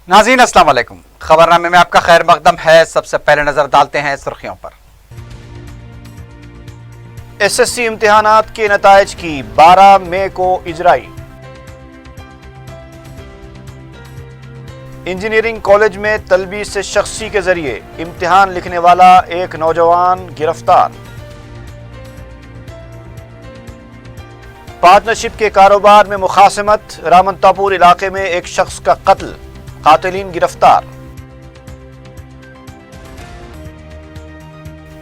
नाज़रीन अस्सलाम वालेकुम। खबरनामे में आपका खैर मकदम है। सबसे पहले नजर डालते हैं सुर्खियों पर। एसएससी इम्तिहानात के नताइज की 12 मई को इजराई। इंजीनियरिंग कॉलेज में तलबीस से शख्सी के जरिए इम्तिहान लिखने वाला एक नौजवान गिरफ्तार। पार्टनरशिप के कारोबार में मुखासमत, रामनतापुर इलाके में एक शख्स का कत्ल, कातिलीन गिरफ्तार।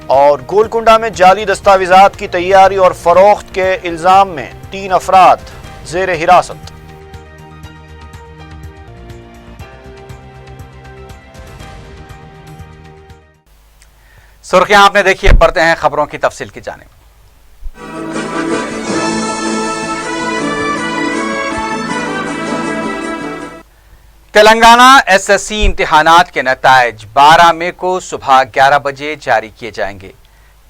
और गोलकुंडा में जाली दस्तावेजात की तैयारी और फरोख्त के इल्जाम में 3 अफराद जेर हिरासत। सुर्खियां आपने देखी, बढ़ते हैं खबरों की तफसील की जानिब। तेलंगाना एसएससी इम्तिहानात के नताइज 12 मई को सुबह 11 बजे जारी किए जाएंगे।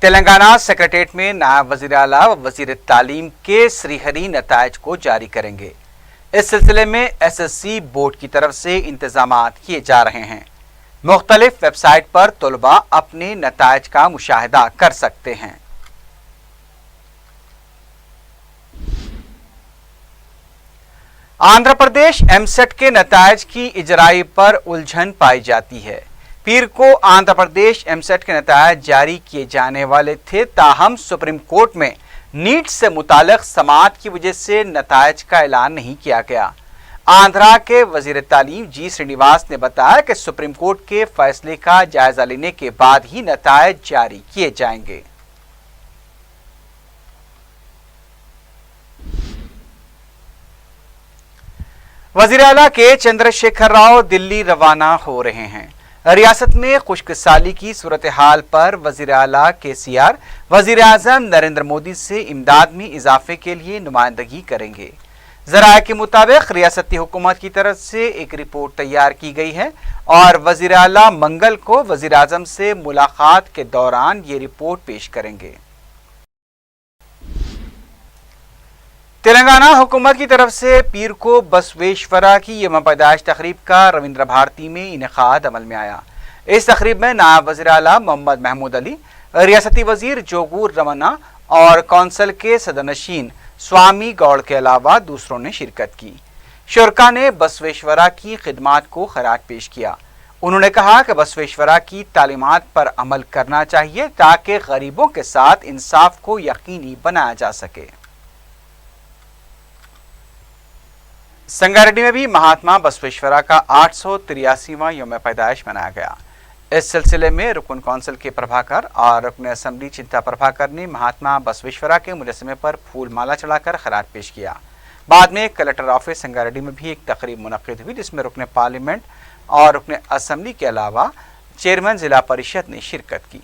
तेलंगाना सेक्रेटेरिएट में नायब वज़ीर आला व वज़ीर तालीम के श्रीहरी नताइज को जारी करेंगे। इस सिलसिले में एसएससी बोर्ड की तरफ से इंतजामात किए जा रहे हैं। मुख्तलिफ वेबसाइट पर तलबा अपने नताइज का मुशाहिदा कर सकते हैं। आंध्र प्रदेश एमसेट के नताइज की इजराई पर उलझन पाई जाती है। पीर को आंध्र प्रदेश एमसेट के नताइज जारी किए जाने वाले थे, ताहम सुप्रीम कोर्ट में नीट से मुतालिक समाअत की वजह से नताइज का ऐलान नहीं किया गया। आंध्रा के वजीर तालीम जी श्रीनिवास ने बताया कि सुप्रीम कोर्ट के फैसले का जायजा लेने के बाद ही नताइज जारी किए जाएंगे। वजीर आला के चंद्रशेखर राव दिल्ली रवाना हो रहे हैं। रियासत में खुश्क साली की सूरत हाल पर वजीर आला केसीआर वजीर आजम नरेंद्र मोदी से इमदाद में इजाफे के लिए नुमाइंदगी करेंगे। ज़राए के मुताबिक रियासती हुकूमत की तरफ से एक रिपोर्ट तैयार की गई है और वजीर आला मंगल को वजीर आजम से मुलाकात के दौरान ये रिपोर्ट पेश करेंगे। तेलंगाना हुकूमत की तरफ से पीर को बसवेश्वरा की यौम पैदाइश तकरीब का रविंद्र भारती में इनेकाद अमल में आया। इस तकरीब में नायब वज़ीर आला मोहम्मद महमूद अली, रियासती वजीर जोगूर रमन्ना और कौंसिल के सदरनशीन स्वामी गौड़ के अलावा दूसरों ने शिरकत की। शुरका ने बसवेश्वरा की खिदमात को खराज पेश किया। उन्होंने कहा कि बसवेश्वरा की तालीमात पर अमल करना चाहिए ताकि गरीबों के साथ इंसाफ को यकीनी बनाया जा सके। संगारेड्डी में भी महात्मा बसवेश्वरा का 883वां यौम पैदाइश मनाया गया। इस सिलसिले में रुकन कौंसिल के प्रभाकर और रुकन असम्बली चिंता प्रभाकर ने महात्मा बसवेश्वरा के मुजस्समे पर फूल माला चढ़ाकर खराज पेश किया। बाद में कलेक्टर ऑफिस संगारेड्डी में भी एक तकरीब मुनक्किद हुई जिसमें रुकन पार्लियामेंट और रुकन असम्बली के अलावा चेयरमैन जिला परिषद ने शिरकत की।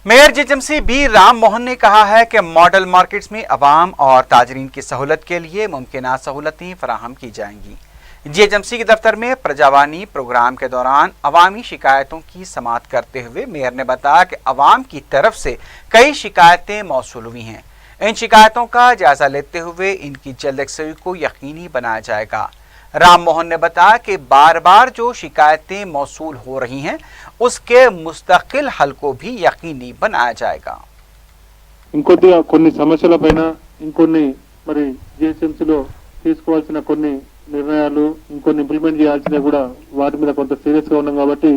Mayor GHMC B Ram Mohan ने कहा है कि मॉडल मार्केट्स में अवाम और ताजरीन की सहूलत के लिए मुमकिन सहूलतें फराहम की जाएंगी। जीएचएमसी के दफ्तर में प्रजावानी प्रोग्राम के दौरान अवामी शिकायतों की समाअत करते हुए मेयर ने बताया कि अवाम की तरफ से कई शिकायतें मौसूल हुई हैं। इन शिकायतों का जायजा लेते हुए इनकी जल्द यकसुई को यकीनी बनाया जाएगा। राम मोहन ने बताया कि बार बार जो शिकायतें मौसूल हो रही हैं उसके मुस्तकिल हल को भी यकीनी बनाया जाएगा। ఇంకొద్దిగా కొన్ని సమస్యలపైన ఇంకొన్ని మరి జిహెచ్ఎంసీలో తీసుకోవాల్సిన కొన్ని నిర్ణయాలు ఇంకొన్ని ఇంప్లిమెంట్ చేయాల్సినవి కూడా వాటి మీద కొంత సీరియస్గా ఉన్నాం కాబట్టి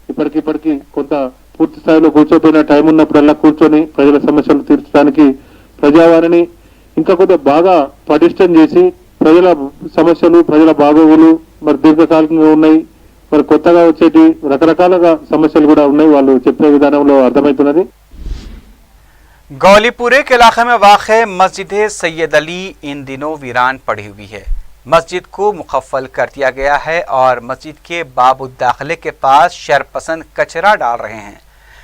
ఇప్పటికిప్పటికి కొంత పూర్తి స్థాయిలో కూర్చోపోయిన టైం ఉన్నప్పుడల్లా కూర్చొని ప్రజల సమస్యలు తీర్చడానికి ప్రజావాణిని ఇంకా కొద్దిగా బాగా పటిష్టం చేసి ప్రజల సమస్యలు ప్రజల బాగోగులు మరి దీర్ఘకాలికంగా ఉన్నాయి, మరి కొత్తగా వచ్చేటి రకరకాలుగా సమస్యలు కూడా ఉన్నాయి, వాళ్ళు చెప్పే విధానంలో అర్థమవుతున్నది। गौलीपुरे के इलाके में वाक़ मस्जिद सैयद अली इन दिनों वीरान पड़ी हुई है। मस्जिद को मुकफ़ल कर दिया गया है और मस्जिद के बाब दाखिले के पास शरपसंद कचरा डाल रहे हैं।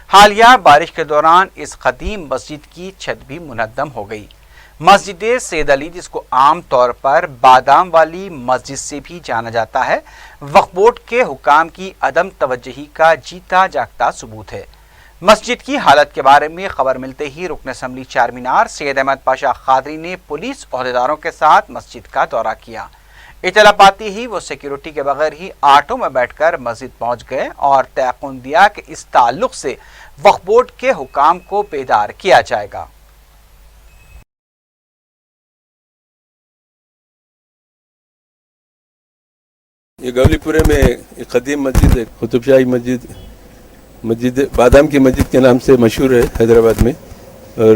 हालिया बारिश के दौरान इस कदीम मस्जिद की छत भी मुनद्दम हो गई। मस्जिद सैयद अली, जिसको आम तौर पर बादाम वाली मस्जिद से भी जाना जाता है, वक्फ बोर्ड के हुकाम की अदम तवज्जुही का जीता जागता सबूत है। مسجد کی حالت کے بارے میں خبر ملتے ہی رکن اسمبلی چارمینار سید احمد پاشا قادری نے پولیس عہدیداروں کے ساتھ مسجد کا دورہ کیا۔ اطلاع پاتی ہی وہ سیکیورٹی کے بغیر ہی آٹو میں بیٹھ کر مسجد پہنچ گئے اور تیقن دیا کہ اس تعلق سے وقف بورڈ کے حکام کو بیدار کیا جائے گا۔ یہ گولی پورے میں ایک قدیم مسجد ہے، قطب شاہی مسجد بادام کی مسجد کے نام سے مشہور ہے حیدرآباد میں، اور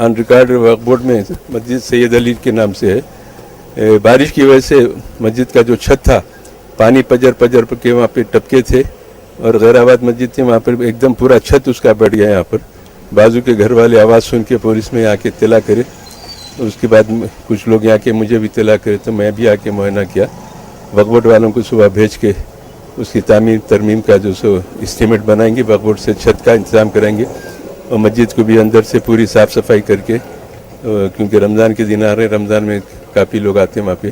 آن ریکارڈ وقف بورڈ میں مسجد سید علی کے نام سے ہے۔ بارش کی وجہ سے مسجد کا جو چھت تھا پانی پجر کے وہاں پہ ٹپکے تھے، اور غیر آباد مسجد تھی، وہاں پر ایک دم پورا چھت اس کا بیٹھ گیا۔ یہاں پر بازو کے گھر والے آواز سن کے پولیس میں آ کے اطلاع کرے، اس کے بعد کچھ لوگ یہاں کے مجھے بھی اطلاع کرے تو میں بھی آ کے معائنہ کیا۔ وقف بورڈ والوں کو صبح بھیج کے اس کی تعمیر ترمیم کا جو سو اسٹیمیٹ بنائیں گے، وقف بورڈ سے چھت کا انتظام کریں گے، اور مسجد کو بھی اندر سے پوری صاف صفائی کر کے، کیونکہ رمضان کے دن آ رہے ہیں، رمضان میں کافی لوگ آتے ہیں وہاں پہ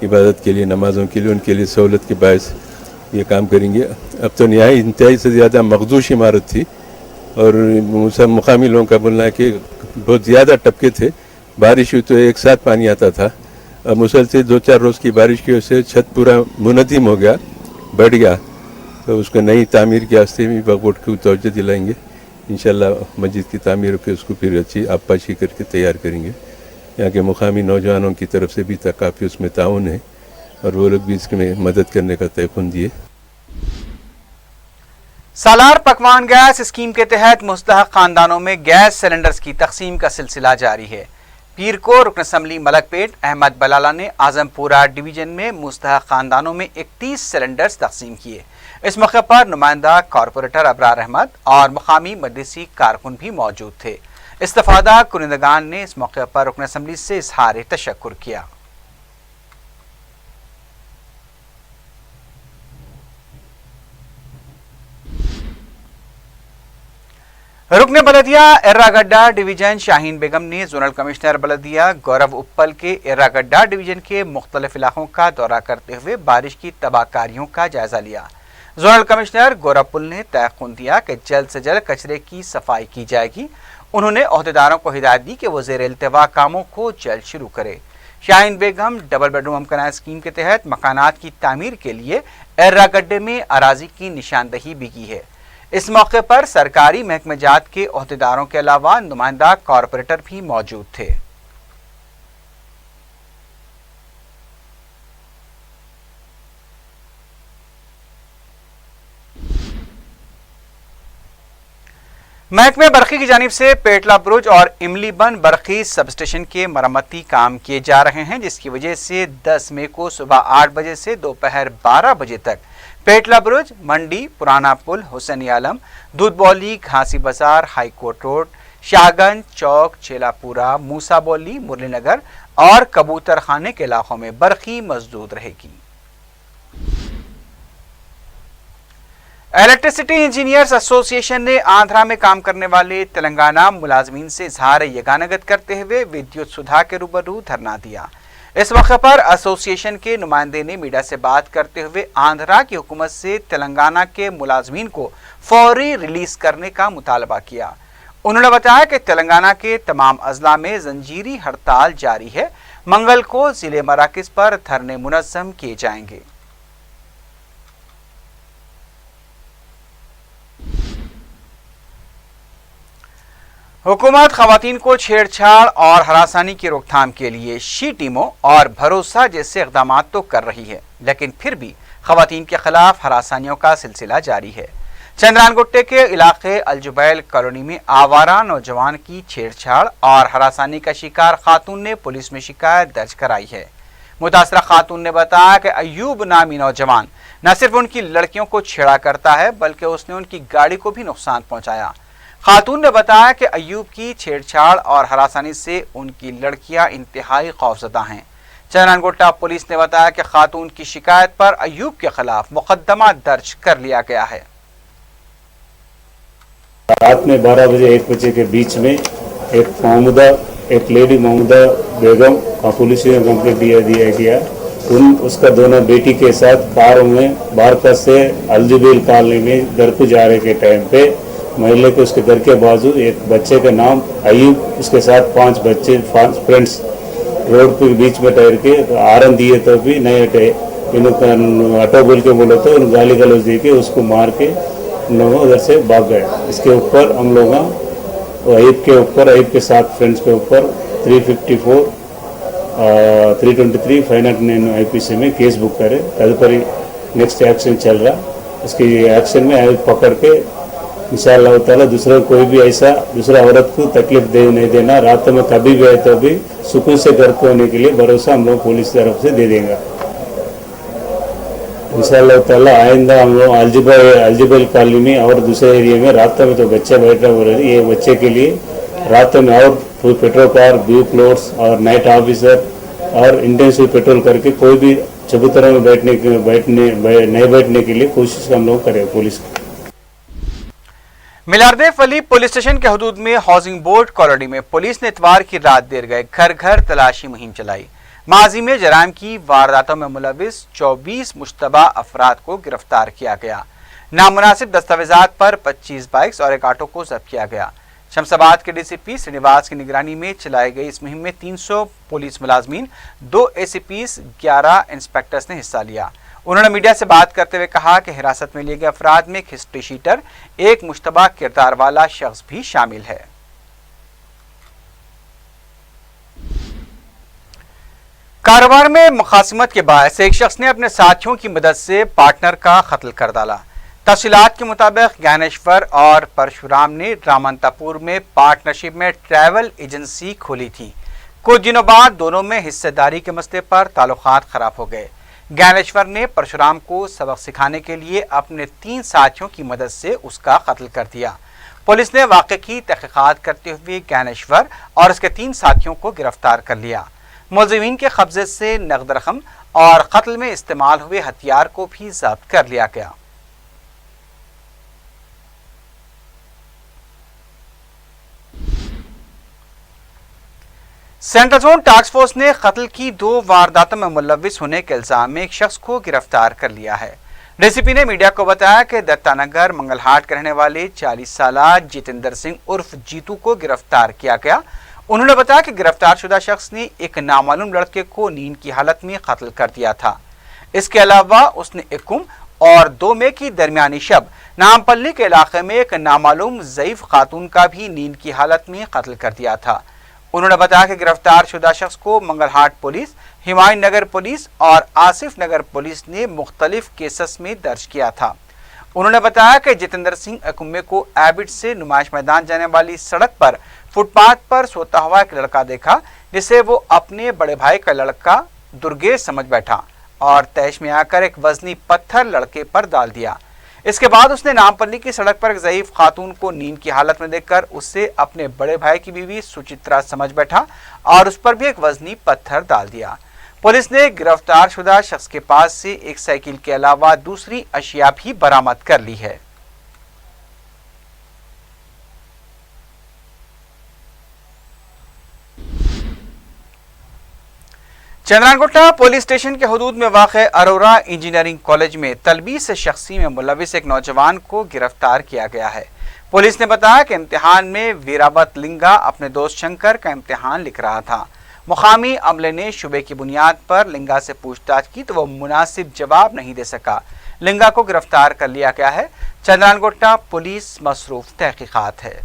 عبادت کے لیے، نمازوں کے لیے، ان کے لیے سہولت کے باعث یہ کام کریں گے۔ اب تو انتہائی سے زیادہ مخدوش عمارت تھی، اور مقامی لوگوں کا بولنا ہے کہ بہت زیادہ ٹپکے تھے، بارش ہوئی تو ایک ساتھ پانی آتا تھا۔ اب مسلسل 2-4 روز کی بارش کی وجہ سے چھت پورا منہدم ہو گیا، بیٹھ گیا، تو اس کو نئی تعمیر کے واسطے بھی وقف بورڈ کو توجہ دلائیں گے۔ انشاءاللہ مسجد کی تعمیر کے اس کو پھر اچھی آبپاشی کر کے تیار کریں گے۔ یہاں کے مقامی نوجوانوں کی طرف سے بھی کافی اس میں تعاون ہے، اور وہ لوگ بھی اس میں مدد کرنے کا تیقن دیے۔ سالار پکوان گیس اسکیم کے تحت مستحق خاندانوں میں گیس سلنڈرز کی تقسیم کا سلسلہ جاری ہے۔ پیر کو رکن اسمبلی ملک پیٹ احمد بلالہ نے اعظم پورہ ڈویژن میں مستحق خاندانوں میں 31 سلنڈرز تقسیم کیے۔ اس موقع پر نمائندہ کارپوریٹر ابرار احمد اور مقامی مجلسی کارکن بھی موجود تھے۔ استفادہ کنندگان نے اس موقع پر رکن اسمبلی سے اظہار تشکر کیا۔ رکن بلدیہ ارراگڈہ ڈویژن شاہین بیگم نے زونل کمشنر بلدیہ گورو اپل کے ارراگڈہ ڈویژن کے مختلف علاقوں کا دورہ کرتے ہوئے بارش کی تباہ کاریوں کا جائزہ لیا۔ زونل کمشنر گورو اپل نے تیقن دیا کہ جلد سے جلد کچرے کی صفائی کی جائے گی۔ انہوں نے عہدیداروں کو ہدایت دی کہ وہ زیر التوا کاموں کو جلد شروع کرے۔ شاہین بیگم ڈبل بیڈ روم امکنہ اسکیم کے تحت مکانات کی تعمیر کے لیے ارراگڈے میں اراضی کی نشاندہی بھی کی ہے۔ اس موقع پر سرکاری محکمہ جات کے عہدیداروں کے علاوہ نمائندہ کارپوریٹر بھی موجود تھے۔ محکمہ برقی کی جانب سے پیٹلا برج اور املی بن برقی سب اسٹیشن کے مرمتی کام کیے جا رہے ہیں، جس کی وجہ سے 10 مئی کو صبح 8 بجے سے دوپہر 12 بجے تک پیٹلا برج، منڈی، پرانا پل، حسین عالم، دودھ بولی، گھانسی بازار، ہائی کورٹ روڈ، شاہگنج چوک، چیلا پورا، موسا بولی، مرلی نگر اور کبوتر خانے کے علاقوں میں برقی مسدود رہے گی۔ الیکٹریسٹی انجینئرز ایسوسی ایشن نے آندھرا میں کام کرنے والے تلنگانہ ملازمین سے اظہار یگانگت کرتے ہوئے ودیوت سدھا کے روبرو دھرنا دیا۔ اس موقع پر ایسوسی ایشن کے نمائندے نے میڈیا سے بات کرتے ہوئے آندھرا کی حکومت سے تلنگانہ کے ملازمین کو فوری ریلیز کرنے کا مطالبہ کیا۔ انہوں نے بتایا کہ تلنگانہ کے تمام اضلاع میں زنجیری ہڑتال جاری ہے، منگل کو ضلع مراکز پر دھرنے منظم کیے جائیں گے۔ حکومت خواتین کو چھیڑ چھاڑ اور ہراسانی کی روک تھام کے لیے شی ٹیموں اور بھروسہ جیسے اقدامات تو کر رہی ہے، لیکن پھر بھی خواتین کے خلاف ہراسانیوں کا سلسلہ جاری ہے۔ چندران گٹے کے علاقے الجبیل کالونی میں آوارہ نوجوان کی چھیڑ چھاڑ اور ہراسانی کا شکار خاتون نے پولیس میں شکایت درج کرائی ہے۔ متاثرہ خاتون نے بتایا کہ ایوب نامی نوجوان نہ صرف ان کی لڑکیوں کو چھیڑا کرتا ہے بلکہ اس نے ان کی گاڑی کو بھی نقصان پہنچایا۔ خاتون نے بتایا کہ ایوب کی چھیڑ چھاڑ اور ہراسانی سے ان کی لڑکیاں انتہائی خوفزدہ ہیں۔ چندران گٹا پولیس نے بتایا کہ خاتون کی شکایت پر ایوب کے خلاف مقدمہ درج کر لیا گیا ہے۔ رات میں 12 بجے 1 بجے کے بیچ میں ایک لیڈی محمودہ بیگم کا پولیس نے کمپلیٹ دیا گیا۔ اس کا دونوں بیٹی کے ساتھ کار میں بارکا سے الجبیل کالونی میں گھر کو جا رہے کے ٹائم پہ महिला के उसके घर के बाजू एक बच्चे का नाम अयूब, उसके साथ 5 बच्चे 5 फ्रेंड्स रोड के बीच में ठहर के आरन दिए तो भी नहीं हटे। इन्होंने ऑटो बोल के बोले तो गाली गलौज दे के उसको मार के हम लोग उधर से भाग गए। इसके ऊपर हम लोग अयूब के ऊपर, अयूब के साथ फ्रेंड्स के ऊपर 354 323 509 IPC में केस बुक करे। तदुपरि नेक्स्ट एक्शन चल रहा। उसकी एक्शन में अयूब पकड़ के इंशाअल्लाह ताला दूसरा कोई भी ऐसा दूसरा औरत को तकलीफ नहीं देना, रात में कभी भी आए तो भी सुकून से घर को होने के लिए भरोसा हम लोग पुलिस तरफ से दे देंगे इंशाअल्लाह ताला। आइंदा हम लोग अल्जिबल कॉलोनी में और दूसरे एरिया में रात में तो बच्चे बैठा हो रहे, ये बच्चे के लिए रात में और पेट्रोल कार, ब्लू क्लोर्स और नाइट ऑफिसर और इंटेंसिव पेट्रोल करके कोई भी चबूतरा में नहीं बैठने के लिए कोशिश हम लोग करें पुलिस की। मिलारदेव अली पुलिस स्टेशन के हदूद में हाउसिंग बोर्ड कॉलोनी में पुलिस ने इतवार की रात देर गए घर घर तलाशी मुहिम चलाई। माजी में जराइम की वारदातों में मुलविस 24 मुश्तबा अफराद को गिरफ्तार किया गया। नामुनासिब दस्तावेजात पर 25 बाइक्स और एक ऑटो को जब्त किया गया। शमशाबाद के DCP श्रीनिवास की निगरानी में चलाई गई इस मुहिम में 300 पुलिस मुलाजमीन, 2 ACPs, 11 इंस्पेक्टर्स ने हिस्सा लिया। उन्होंने मीडिया से बात करते हुए कहा कि हिरासत में लिए गए अफराद में एक हिस्ट्री शीटर, एक मुश्तबा किरदार वाला शख्स भी शामिल है। कारोबार में मुखासिमत के बायस एक शख्स ने अपने साथियों की मदद से पार्टनर का कत्ल कर डाला। तफसीलात के मुताबिक ज्ञानेश्वर और परशुराम ने रामंतापुर में पार्टनरशिप में ट्रैवल एजेंसी खोली थी। कुछ दिनों बाद दोनों में हिस्सेदारी के मसले पर ताल्लुकात खराब हो गए। ज्ञानेश्वर ने परशुराम को सबक सिखाने के लिए अपने 3 साथियों की मदद से उसका कत्ल कर दिया। पुलिस ने वाक़े की तहकीकात करते हुए ज्ञानेश्वर और उसके 3 साथियों को गिरफ्तार कर लिया। मुलज़िमीन के कब्जे से नकद रकम और कत्ल में इस्तेमाल हुए हथियार को भी जब्त कर लिया गया। सेंट्रल जोन टास्क फोर्स ने कत्ल की 2 वारदातों में मुलविस होने के इल्जाम में एक शख्स को गिरफ्तार कर लिया है। DCP ने मीडिया को बताया कि दत्तानगर मंगलहाट के रहने वाले 40 साला जितेंद्र सिंह उर्फ जीतू को गिरफ्तार किया गया। उन्होंने बताया कि गिरफ्तार शुदा शख्स ने एक नामालूम लड़के को नींद की हालत में कत्ल कर दिया था। इसके अलावा उसने 1 और 2 मई की दरमियानी शब नामपल्ली के इलाके में एक नामालूम ज़ईफ खातून का भी नींद की हालत में कत्ल कर दिया था। उन्होंने बताया कि गिरफ्तार शुदा शख्स को मंगलहाट पुलिस, हुमायूं नगर पुलिस और आसिफ नगर पुलिस ने मुख्तलिफ केसेस में दर्ज किया था। उन्होंने बताया कि जितेंद्र सिंह अकुम्मे को एबिड से नुमाइश मैदान जाने वाली सड़क पर फुटपाथ पर सोता हुआ एक लड़का देखा, जिसे वो अपने बड़े भाई का लड़का दुर्गेश समझ बैठा और तैश में आकर एक वजनी पत्थर लड़के पर डाल दिया। इसके बाद उसने नामपल्ली की सड़क पर एक ज़ईफ खातून को नींद की हालत में देखकर उससे अपने बड़े भाई की बीवी सुचित्रा समझ बैठा और उस पर भी एक वजनी पत्थर डाल दिया। पुलिस ने गिरफ्तार शुदा शख्स के पास से एक साइकिल के अलावा दूसरी अशिया भी बरामद कर ली है। चंद्रानगोटा पुलिस स्टेशन के हदूद में वाक़े अरोरा इंजीनियरिंग कॉलेज में तलबीस शख्सी में मुलविस एक नौजवान को गिरफ्तार किया गया है। पुलिस ने बताया कि इम्तिहान में वीरावत लिंगा अपने दोस्त शंकर का इम्तिहान लिख रहा था। मुकामी अमले ने शुबे की बुनियाद पर लिंगा से पूछताछ की तो वो मुनासिब जवाब नहीं दे सका। लिंगा को गिरफ्तार कर लिया गया है। चंद्रानगोटा पुलिस मसरूफ तहकीकात है।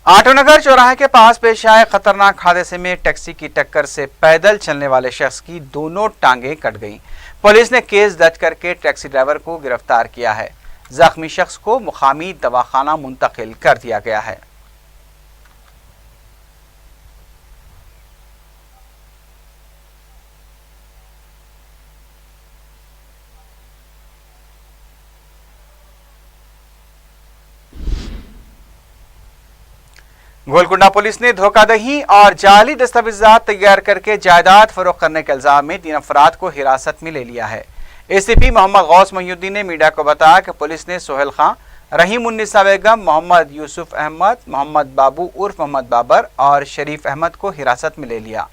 आटोनगर चौराहे के पास पेश आए खतरनाक हादसे में टैक्सी की टक्कर से पैदल चलने वाले शख्स की दोनों टांगें कट गईं। पुलिस ने केस दर्ज करके टैक्सी ड्राइवर को गिरफ्तार किया है। जख्मी शख्स को मुकामी दवाखाना मुंतकिल कर दिया गया है। गोलकुंडा पुलिस ने धोखाधड़ी और जाली दस्तावेजात तैयार करके जायदाद फरोख्त करने के इल्जाम में 3 अफराद को हिरासत में ले लिया है। ACP मोहम्मद गौस मोहिउद्दीन ने मीडिया को बताया कि पुलिस ने सोहेल खां, रहीम उन्निसा बेगम, मोहम्मद यूसुफ अहमद, मोहम्मद बाबू उर्फ मोहम्मद बाबर और शरीफ अहमद को हिरासत में ले लिया।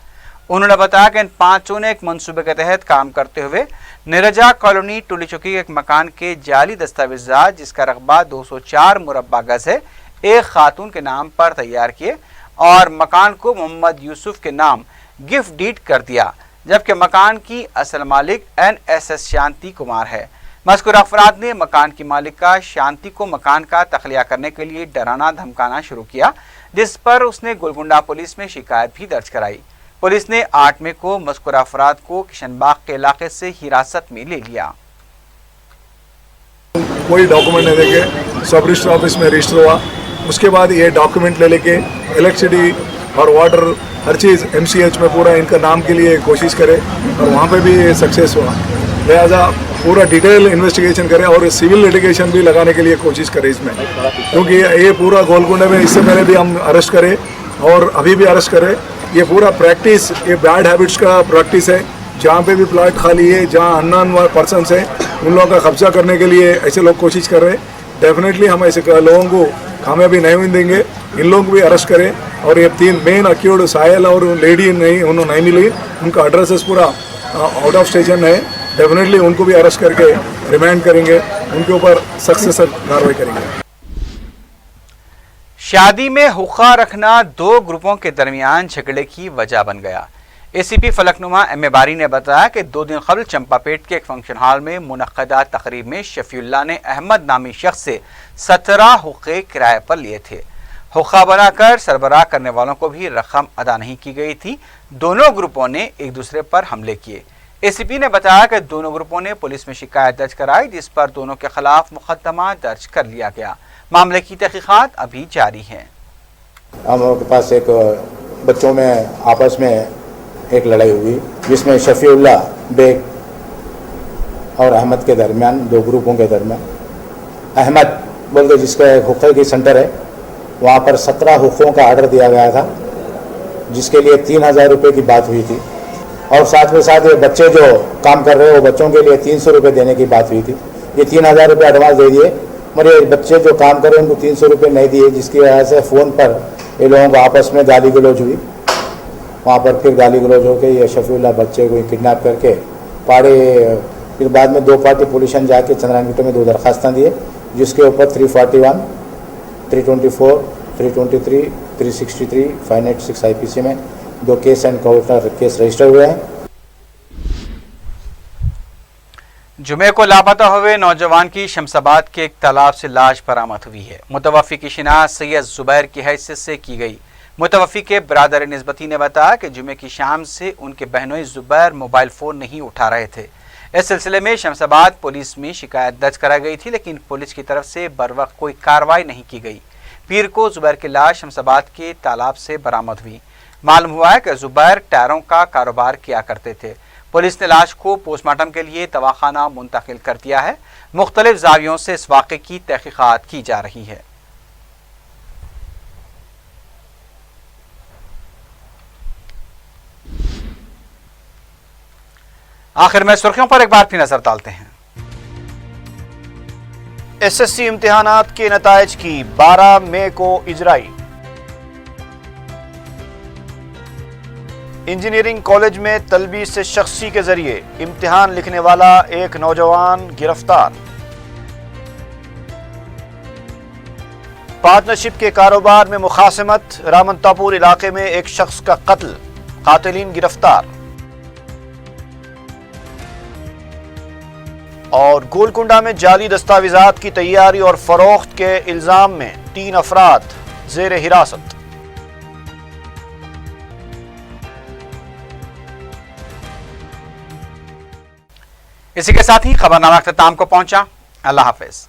उन्होंने बताया कि इन 5 ने एक मंसूबे के तहत काम करते हुए निरजा कॉलोनी टोली चौकी के एक मकान के जाली दस्तावेजात जिसका रकबा 204 मुरब्बा गज है एक खातून के नाम पर तैयार किए और मकान को मोहम्मद यूसुफ के नाम गिफ्ट डीड कर दिया, जबकि मकान की असल मालिक NSS शांति कुमार है। मज़कूर अफराद ने मकान की मालिका शांति को मकान का तखलिया करने के लिए डराना धमकाना शुरू किया, जिस पर उसने गोलकुंडा पुलिस में शिकायत भी दर्ज कराई। पुलिस ने 8 मई को मज़कूर अफराद को किशनबाग के इलाके से हिरासत में ले लिया। कोई डॉक्यूमेंट नहीं देके सब रजिस्टर ऑफिस में रजिस्टर हुआ, उसके बाद ये डॉक्यूमेंट ले लेके इलेक्ट्रिसिटी और वाटर हर चीज़ MCH में पूरा इनका नाम के लिए कोशिश करे और वहाँ पे भी सक्सेस हुआ। लिहाजा पूरा डिटेल इन्वेस्टिगेशन करे और सिविल लिटिगेशन भी लगाने के लिए कोशिश करे इसमें, क्योंकि ये पूरा गोलकुंडा में इससे पहले भी हम अरेस्ट करें और अभी भी अरेस्ट करें। ये पूरा प्रैक्टिस ये बैड हैबिट्स का प्रैक्टिस है। जहाँ पे भी प्लाट खाली है, जहाँ अननोन पर्सन्स हैं, उन लोगों का कब्जा करने के लिए ऐसे लोग कोशिश कर रहे हैं। डेफिनेटली हम ऐसे लोगों को कामयाबी नहीं देंगे, इन लोगों को भी अरेस्ट करें। और ये 3 मेन अक्यूर्ड साहिल और लेडी उन्होंने नहीं मिली, उनका एड्रेसेस पूरा आउट ऑफ स्टेशन है। डेफिनेटली उनको भी अरेस्ट करके रिमांड करेंगे, उनके ऊपर सख्त से सख्त कार्रवाई करेंगे। शादी में हुक्का रखना 2 ग्रुपों के दरमियान झगड़े की वजह बन गया। ACP Falaknuma M.A. बारी ने बताया कि 2 दिन कबल चंपापेट के एक फंक्शन हॉल में मुनक्कदा तकरीब में शफीउल्लाह ने अहमद नामी शख्स से 17 हुक्के किराए पर लिए थे। हुक्का बनाकर सरबराह करने वालों को भी रकम अदा नहीं की गई थी। दोनों ग्रुपों ने एक दूसरे पर हमले किए। ACP ने बताया कि दोनों ग्रुपों ने पुलिस में शिकायत दर्ज कराई, जिस पर दोनों के खिलाफ मुकदमा दर्ज कर लिया गया। मामले की तहकीकात अभी जारी है। हम लोगों के पास एक बच्चों में आपस में एक लड़ाई हुई, जिसमें शफीउल्लाह बेग और अहमद के दरमियान 2 ग्रुपों के दरमियान, अहमद बोल के जिसका एक हुक्के की सेंटर है, वहाँ पर 17 हुक्कों का आर्डर दिया गया था, जिसके लिए 3000 रुपये की बात हुई थी। और साथ में साथ ये बच्चे जो काम कर रहे हैं वो बच्चों के लिए 300 रुपये देने की बात हुई थी। ये 3000 रुपये एडवांस दे दिए, मगर ये बच्चे जो काम कर रहे हैं उनको 300 रुपये नहीं दिए, जिसकी वजह से फ़ोन पर ये लोगों को आपस में गाली गलौज हुई। वहाँ पर फिर गाली गलौज होकर ये शफीउल्लाह बच्चे को किडनैप करके पाड़े। फिर बाद में 2 पार्टी पुलिशन जाके चंद्रानगीटो में 2 दरखास्तें दिए, जिसके ऊपर 341, 324, 323, 363, 586 IPC में 2 case and counter case register हुए हैं। जुमे को लापता हुए नौजवान की शमसाबाद के एक तालाब से लाश बरामद हुई है। मुतवफ़ी की शिनाख्त सैयद जुबैर की हैसियत से की गई। मुतवफ़ी के बरादर निस्बती ने बताया कि जुमे की शाम से उनके बहनोई जुबैर मोबाइल फ़ोन नहीं उठा रहे थे। इस सिलसिले में शमसाबाद पुलिस में शिकायत दर्ज कराई गई थी, लेकिन पुलिस की तरफ से बरवक्त कोई कार्रवाई नहीं की गई। पीर को जुबैर की लाश शमसाबाद के तालाब से बरामद हुई। मालूम हुआ है कि जुबैर टायरों का कारोबार किया करते थे। पुलिस ने लाश को पोस्टमार्टम के लिए दवाखाना मुंतकिल कर दिया है। मुख्तलिफ जावियों से इस वाक़े की तहकीकात की जा रही है। आखिर में सुर्खियों पर एक बार फिर नजर डालते हैं। SSC इम्तिहानात के नताइज की 12 मई को इजराई। इंजीनियरिंग कॉलेज में तलबीस शख्सी के जरिए इम्तिहान लिखने वाला एक नौजवान गिरफ्तार। पार्टनरशिप के कारोबार में मुखासमत, रामनतापुर इलाके में एक शख्स का कत्ल, कातिलीन गिरफ्तार। और गोलकुंडा में जाली दस्तावेजात की तैयारी और फरोख्त के इल्जाम में 3 अफराद जेर हिरासत। इसी के साथ ही खबरनामा अख्ताम को पहुंचा। अल्लाह हाफिज।